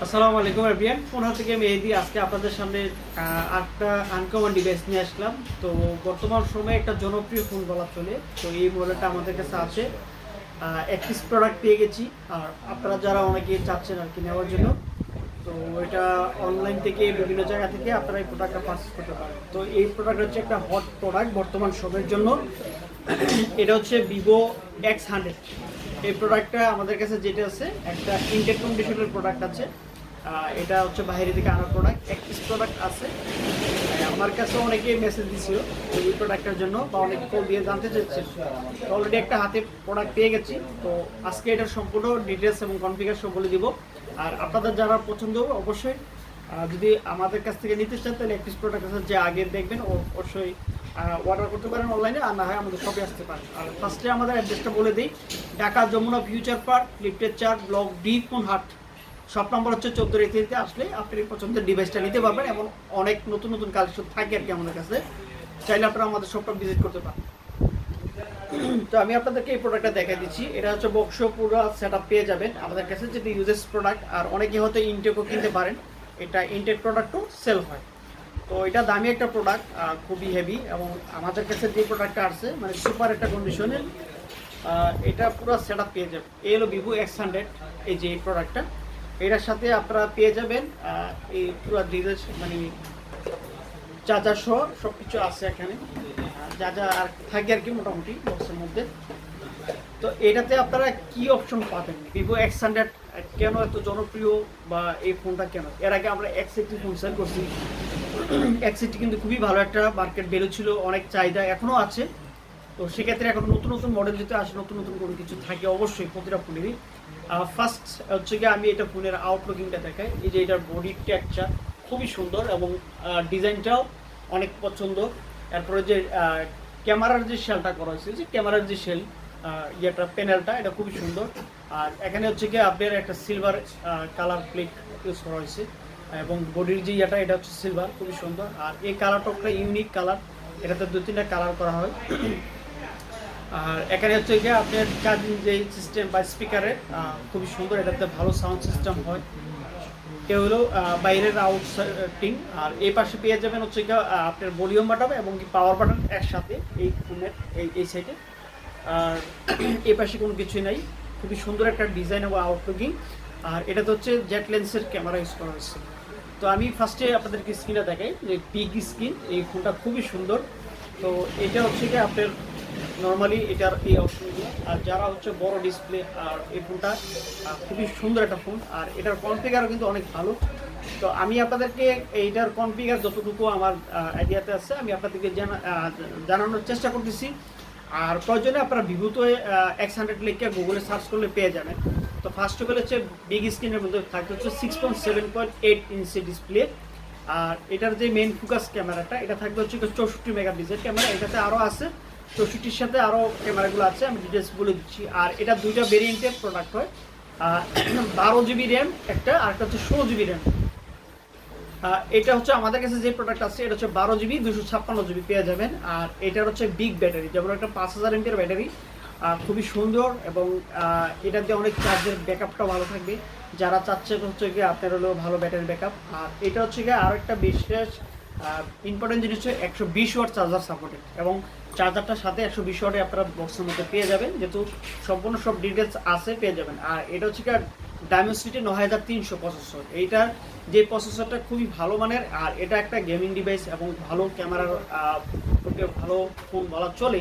আসসালামু আলাইকুম এভরিওয়ান, পুনः থেকে মেহেদি। আজকে আপনাদের সামনে একটা আনকমন ডিভাইস নিয়ে আসলাম। তো বর্তমান সময়ে একটা জনপ্রিয় ফোন বলা চলে। তো এই মডেলটা আমাদের কাছে আছে, একটিস প্রোডাক্ট পেয়ে গেছি। আর আপনারা যারা অনেকে চাচ্ছেন আর কি নেওয়ার জন্য, তো এটা অনলাইন থেকে বিভিন্ন জায়গা থেকে আপনারা এই প্রোডাক্টটা পারচেস করতে পারেন। তো এই প্রোডাক্ট হচ্ছে একটা হট প্রোডাক্ট বর্তমান সময়ের জন্য। এটা হচ্ছে ভিভো X100। এই প্রোডাক্টটা আমাদের কাছে যেটা আছে, একটা ইনটেক কন্ডিশনের প্রোডাক্ট আছে। এটা হচ্ছে বাইরে থেকে আনার প্রোডাক্ট, একটিস প্রোডাক্ট আছে। আমার কাছে অনেকে মেসেজ দিছিল এই প্রোডাক্টের জন্য, বা অনেকে কল দিয়ে জানতে চাইছে। তো অলরেডি একটা হাতে প্রোডাক্ট পেয়ে গেছি। তো আজকে এটার সম্পূর্ণ ডিটেলস এবং কনফিগারেশন বলে দিব। আর আপনাদের যারা পছন্দ হবে অবশ্যই যদি আমাদের কাছ থেকে নিতে চান, তাহলে একটিস প্রোডাক্ট আছে যে আগে দেখবেন অবশ্যই অর্ডার করতে পারেন অনলাইনে, আর না হয় আমাদের শপে আসতে পারেন। আর ফার্স্টে আমাদের অ্যাড্রেসটা বলে দিই। ঢাকা যমুনা ফিউচার পার্ক, লিফটেড 4, ব্লক ডি, কোনহাট। শপ নম্বর হচ্ছে 14 আসলে আপনি পছন্দের ডিভাইসটা নিতে পারবেন। এবং অনেক নতুন নতুন কালেকশন থাকে আর কি আমাদের কাছে, চাইলে আপনারা আমাদের শপটা ভিজিট করতে পারেন। তো আমি আপনাদেরকে এই প্রোডাক্টটা দেখাই দিচ্ছি। এটা হচ্ছে বক্স পুরো সেট আপ পেয়ে যাবেন আমাদের কাছে, যেটি ইউজেস প্রোডাক্ট। আর অনেকে হয়তো ইনটেকও কিনতে পারেন, এটা ইনটেক প্রোডাক্টও সেল হয়। তো এটা দামি একটা প্রোডাক্ট, খুবই হেভি। এবং আমাদের কাছে যে প্রোডাক্টটা আসছে মানে সুপার একটা কন্ডিশনের, এটা পুরো সেট আপ পেয়ে যাবেন। এই হলো ভিভো X100, এই যে এই প্রোডাক্টটা। এটার সাথে আপনারা পেয়ে যাবেন এই পুরো ডিটেলস, মানে চার্জার সহ সব কিছু আছে এখানে, যা যা আর থাকে আর কি মোটামুটি বক্সের মধ্যে। তো এটাতে আপনারা কি অপশন পাবেন, ভিভো X100 কেন এত জনপ্রিয়, বা এই ফোনটা কেন? এর আগে আমরা X80 ফোন সেল করছি। X80 কিন্তু খুবই ভালো একটা মার্কেট ভ্যালু ছিল, অনেক চাহিদা এখনও আছে। তো সেক্ষেত্রে এখন নতুন নতুন মডেল যদি আসে, নতুন নতুন কোনো কিছু থাকে অবশ্যই প্রতিটা ফোনেরই। ফার্স্ট হচ্ছে কি আমি এটা ফোনের আউটলুকিংটা দেখাই। এই যে এটার বডি টেক্সচার খুবই সুন্দর এবং ডিজাইনটাও অনেক পছন্দ। এরপরে যে ক্যামেরার যে শেলটা করা হয়েছে, যে ক্যামেরার যে শেল ইয়েটা প্যানেলটা, এটা খুবই সুন্দর। আর এখানে হচ্ছে কি আপনার একটা সিলভার কালার প্লেট ইউজ করা হয়েছে, এবং বডির যে ইয়েটা এটা হচ্ছে সিলভার, খুবই সুন্দর। আর এই কালারটা একটা ইউনিক কালার, এটাতে 2-3টা কালার করা হয়। আর এখানে হচ্ছে গিয়ে আপনার চার্জিং যে সিস্টেম বা স্পিকারের খুবই সুন্দর, এটাতে ভালো সাউন্ড সিস্টেম হয়। এটা হলো বাইরের আউটসাইডিং। আর এই পাশে পেয়ে যাবেন হচ্ছে গিয়ে আপনার ভলিউম বাটন এবং কি পাওয়ার বাটন একসাথে এই ফোনের এই সাইডে। আর এই পাশে কোনো কিছুই নাই, খুবই সুন্দর একটা ডিজাইন এবং আউটলুকিং। আর এটাতে হচ্ছে জেট লেন্সের ক্যামেরা ইউজ করা হয়েছে। তো আমি ফার্স্টে আপনাদেরকে স্ক্রিনটা দেখাই, যে পিক স্ক্রিন, এই ফোনটা খুবই সুন্দর। তো এটা হচ্ছে কি আপনার নর্মালি এটার এই অপশনগুলো। আর যারা হচ্ছে বড় ডিসপ্লে, আর এই ফোনটা খুবই সুন্দর একটা ফোন। আর এটার কনফিগারও কিন্তু অনেক ভালো। তো আমি আপনাদেরকে এইটার কনফিগার যতটুকু আমার আইডিয়াতে আছে আমি আপনাদেরকে জানানোর চেষ্টা করতেছি। আর প্রয়োজনে আপনারা ভিভোতে X100 লিখে গুগলে সার্চ করলে পেয়ে যাবেন। তো ফার্স্ট অফ অল হচ্ছে বিগ স্ক্রিনের মধ্যে থাকতে হচ্ছে 6.7.8 ইঞ্চি ডিসপ্লে। আর এটার যে মেইন ফোকাস ক্যামেরাটা, এটা থাকবে হচ্ছে 64 মেগাপিক্সেল ক্যামেরা। এটাতে আরও আছে, 64-র সাথে আরও ক্যামেরাগুলো আছে, আমি ডিটেলস বলে দিচ্ছি। আর এটা দুইটা ভেরিয়েন্টের প্রোডাক্ট হয়, 12 GB র্যাম একটা, আর একটা হচ্ছে 16 GB র্যাম। এটা হচ্ছে আমাদের কাছে যে প্রোডাক্ট আছে, এটা হচ্ছে 12 GB 256 GB পেয়ে যাবেন। আর এটার হচ্ছে বিগ ব্যাটারি, যেমন একটা 5000 mAh ব্যাটারি, খুবই সুন্দর। এবং এটাতে অনেক চার্জের ব্যাকআপটাও ভালো থাকবে। যারা চাচ্ছে হচ্ছে গিয়ে আপনার হলো ভালো ব্যাটারি ব্যাকআপ। আর এটা হচ্ছে গিয়ে আরও একটা বিশেষ ইম্পর্টেন্ট জিনিস হচ্ছে 120 ওয়াট চার্জার সাপোর্টেড, এবং চার্জারটার সাথে 120 ওয়াটে আপনারা বক্সের মধ্যে পেয়ে যাবেন, যেহেতু সম্পূর্ণ সব ডিটেলস আছে পেয়ে যাবেন। আর এটা হচ্ছে গিয়ে ডায়মেনসিটি 9300 প্রসেসর। এইটার যে প্রসেসরটা খুবই ভালো মানের। আর এটা একটা গেমিং ডিভাইস এবং ভালো ক্যামেরার ভালো ফোন বলা চলে।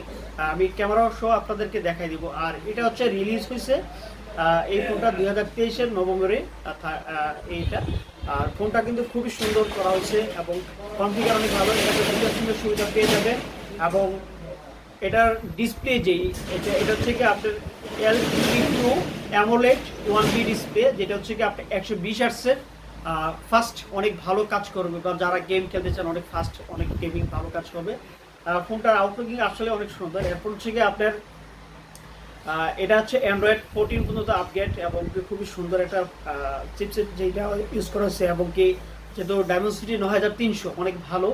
আমি ক্যামেরা সহ আপনাদেরকে দেখাই দিব। আর এটা হচ্ছে রিলিজ হয়েছে এই ফোনটা 2023-এর নভেম্বরে এইটা। আর ফোনটা কিন্তু খুবই সুন্দর করা হয়েছে এবং কনফিগার অনেক ভালো। এটাতে ফিঙ্গারপ্রিন্টের সুবিধা পেয়ে যাবেন। এবং এটার ডিসপ্লে যেই এটা হচ্ছে কি আপনার LTP2 AMOLED 1B ডিসপ্লে, যেটা হচ্ছে কি আপনার 120 হার্টজের। ফাস্ট অনেক ভালো কাজ করবে, বা যারা গেম খেলতে চান অনেক ফাস্ট, অনেক গেমিং ভালো কাজ করবে। ফোনটার আউটলুকিং আসলে অনেক সুন্দর। এরপর হচ্ছে কি আপনার এটা হচ্ছে Android 14 পর্যন্ত আপডেট, এবং খুবই সুন্দর একটা চিপসেট যেটা ইউজ করা হচ্ছে। এবং কি যেহেতু ডায়মেনসিটি 9300 অনেক ভালো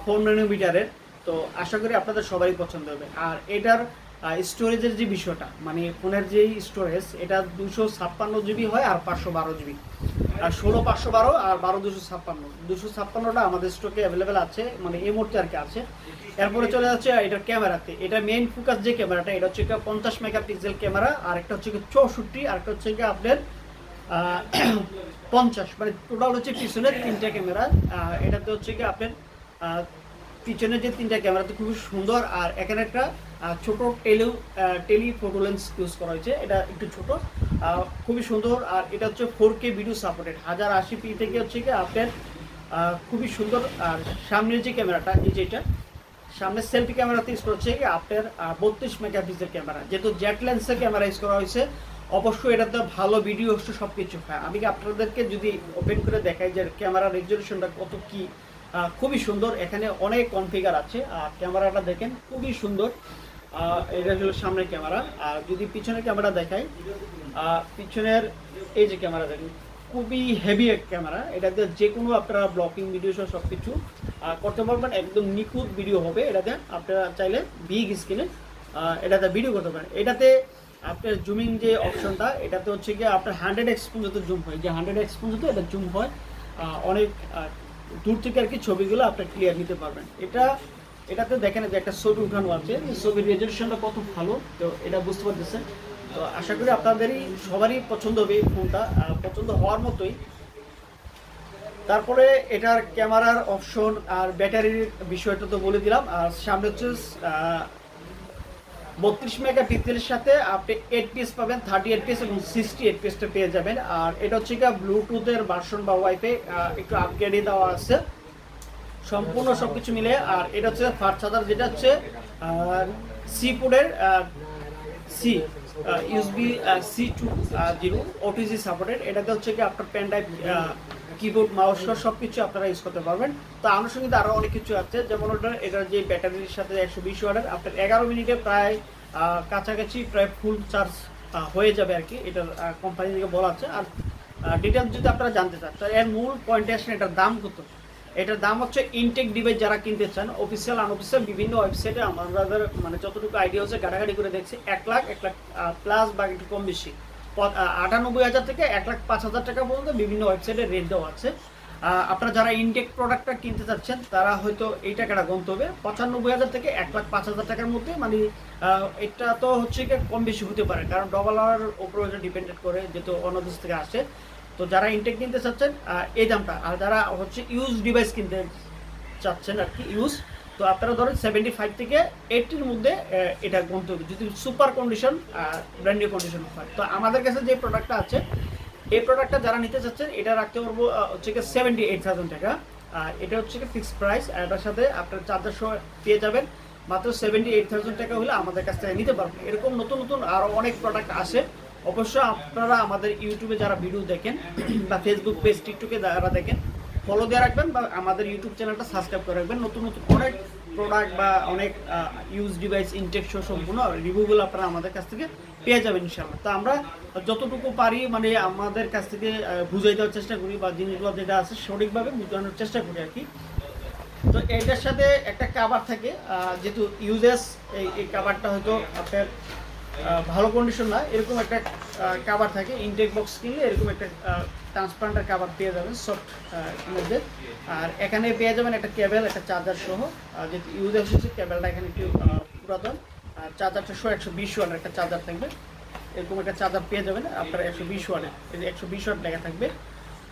4 ন্যানোমিটারের, তো আশা করি আপনাদের সবারই পছন্দ হবে। আর এটার স্টোরেজের যে বিষয়টা, মানে ফোনের যেই স্টোরেজ, এটা 256 জিবি হয় আর 512 জিবি, আর 16 512 আর 12 256 আমাদের স্টকে অ্যাভেলেবেল আছে, মানে এই মুহূর্তে আর কি আছে। এরপরে চলে যাচ্ছে এটা ক্যামেরাতে। এটা মেইন ফোকাস যে ক্যামেরাটা, এটা হচ্ছে 50 মেগাপিক্সেল ক্যামেরা, আর একটা হচ্ছে 64, আর একটা হচ্ছে আপনার 50, মানে টোটাল হচ্ছে পিছনের 3টা ক্যামেরা। এটাতে হচ্ছে কি আপনার পিছনে যে 3টা ক্যামেরাতে খুবই সুন্দর, আর এখানে একটা ছোট টেলিফোটো লেন্স ইউজ করা হয়েছে, এটা একটু ছোট, খুবই সুন্দর। আর এটা হচ্ছে 4K ভিডিও সাপোর্টেড, 1080p থেকে হচ্ছে কি আপনার খুবই সুন্দর। আর সামনের যে ক্যামেরাটা, এই যেটা সামনে সেলফি ক্যামেরাতে ইউজ করা হচ্ছে কি আপনার 32 মেগাপিক্সেল ক্যামেরা, যেহেতু জেট লেন্সের ক্যামেরা ইউজ করা হয়েছে, অবশ্যই এটাতে ভালো ভিডিও হচ্ছে সব কিছু হয়। আমি আপনাদেরকে যদি ওপেন করে দেখাই যে ক্যামেরার রেজলিউশনটা কত কি, খুবই সুন্দর। এখানে অনেক কনফিগার আছে, আর ক্যামেরাটা দেখেন খুবই সুন্দর। এটা হলো সামনের ক্যামেরা। আর যদি পিছনের ক্যামেরা দেখাই, পিছনের এই যে ক্যামেরা দেখেন খুবই হেভি এক ক্যামেরা, এটাতে যে কোনো আপনারা ব্লকিং ভিডিও সহ সব কিছু করতে পারবেন, একদম নিখুঁত ভিডিও হবে। এটাতে আপনারা চাইলে বিগ স্ক্রিনে এটাতে ভিডিও করতে পারেন। এটাতে আপনার জুমিং যে অপশনটা, এটাতে হচ্ছে কি আপনার 100x পর্যন্ত জুম হয়, যে 100x পর্যন্ত এটা জুম হয়, অনেক দূর থেকে আর কি ছবিগুলো আপনার ক্লিয়ার নিতে পারবেন। এটাতে দেখেন যে একটা ছবি উঠানো আছে, ছবির রেজলিউশনটা কত ভালো, তো এটা বুঝতে পারতেছেন। তো আশা করি আপনাদেরই সবারই পছন্দ হবে এই ফোনটা, পছন্দ হওয়ার মতোই। তারপরে এটার ক্যামেরার অপশন আর ব্যাটারির বিষয়টা তো বলে দিলাম। আর সামনে হচ্ছে 32 মেগাপিক্সেলের সাথে আপনি 8PS পাবেন, 38PS এবং 68PSটা পেয়ে যাবেন। আর এটা হচ্ছে কি ব্লুটুথের ভার্সন বা ওয়াইফাই একটু আপগ্রেডে দেওয়া আছে, সম্পূর্ণ সবকিছু মিলে। আর এটা হচ্ছে ফাস্ট চার্জার, যেটা হচ্ছে সি পোর্টের C USB C2.0 OTG supported. এটাতে হচ্ছে কি আপনার পেন ড্রাইভ, কিবোর্ড, মাউস সব কিছু আপনারা ইউজ করতে পারবেন। তো আনুষঙ্গিক আরও অনেক কিছু আছে, যেমন এটার যে ব্যাটারির সাথে 120 ওয়াটের, আপনার 11 মিনিটে প্রায় কাছাকাছি প্রায় ফুল চার্জ হয়ে যাবে আর কি, এটার কোম্পানি থেকে বলা আছে। আর ডিটেলস যদি আপনারা জানতে চান, তো এর মূল পয়েন্টে আসেন এটার দাম কত। এটার দাম হচ্ছে ইনটেক ডিভাইস যারা কিনতে চান, অফিসিয়াল আনঅফিসিয়াল বিভিন্ন ওয়েবসাইটে আমাদের মানে যতটুকু আইডিয়া হচ্ছে ঘাটাঘাটি করে দেখছি 1 লাখ প্লাস বা একটু কম বেশি 98,000 থেকে 1,05,000 টাকা পর্যন্ত বিভিন্ন ওয়েবসাইটে রেট দেওয়া আছে। আপনারা যারা ইনটেক প্রোডাক্টটা কিনতে চাচ্ছেন তারা হয়তো এই টাকাটা গুনতে হবে, 95,000 থেকে 1,05,000 টাকার মধ্যে। মানে এটা তো হচ্ছে কি কম বেশি হতে পারে, কারণ ডলারের উপরে এটা ডিপেন্ডেন্ট করে, যেহেতু অন্য দেশ থেকে আসে। তো যারা ইনটেক কিনতে চাচ্ছেন এই দামটা, আর যারা হচ্ছে ইউজ ডিভাইস কিনতে চাচ্ছেন আর কি ইউজ, তো আপনারা ধরেন 75 থেকে 80-র মধ্যে এটা গুনতে হবে, যদি super condition brand new condition হয়। তো আমাদের কাছে যে প্রোডাক্টটা আছে, এই প্রোডাক্টটা যারা নিতে চাচ্ছেন এটা রাখতে পারবো হচ্ছে কি 78,000 টাকা। এটা হচ্ছে কি ফিক্সড প্রাইস, এটার সাথে আপনার চার্জার সহ পেয়ে যাবেন মাত্র 78,000 টাকা হলে আমাদের কাছ থেকে নিতে পারবেন। এরকম নতুন নতুন আরও অনেক প্রোডাক্ট আসে। অবশ্যই আপনারা আমাদের ইউটিউবে যারা ভিডিও দেখেন বা ফেসবুক পেজ, টিকটকে যারা দেখেন, ফলো দিয়ে রাখবেন বা আমাদের ইউটিউব চ্যানেলটা সাবস্ক্রাইব করে রাখবেন। নতুন নতুন অনেক প্রোডাক্ট বা অনেক ইউজ ডিভাইস ইনটেক সহ সম্পূর্ণ রিভিউগুলো আপনারা আমাদের কাছ থেকে পেয়ে যাবেন ইনশাআল্লাহ। তো আমরা যতটুকু পারি মানে আমাদের কাছ থেকে বুঝাই দেওয়ার চেষ্টা করি, বা জিনিসগুলো যেটা আছে সঠিকভাবে বোঝানোর চেষ্টা করি আর কি। তো এটার সাথে একটা কাভার থাকে, যেহেতু ইউজেস এই কাভারটা হয়তো আপনার ভালো কন্ডিশন না, এরকম একটা কাভার থাকে। ইনটেক বক্স কিনলে এরকম একটা ট্রান্সপারেন্টের কাভার পেয়ে যাবেন সফট মধ্যে। আর এখানে পেয়ে যাবেন একটা কেবল, একটা চার্জার সহ, যেহেতু ইউজেস হচ্ছে কেবলটা এখানে একটু পুরাতন। আর চার্জারটা সহ 120 ওয়াটের একটা চার্জার থাকবে, এরকম একটা চার্জার পেয়ে যাবেন আপনারা 120 ওয়াটের, 120 ওয়াট লেখা থাকবে।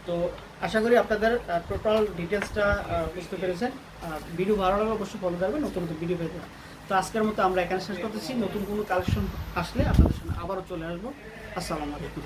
তো আশা করি আপনাদের টোটাল ডিটেলসটা বুঝতে পেরেছেন। ভিডিও ভালো লাগলে অবশ্যই ফলো করবেন, নতুন নতুন ভিডিও পেতে। তো আজকের মতো আমরা এখানে শেষ করতেছি, নতুন কোনো কালেকশন আসলে আপনাদের সামনে আবারও চলে আসবো। আসসালামু আলাইকুম।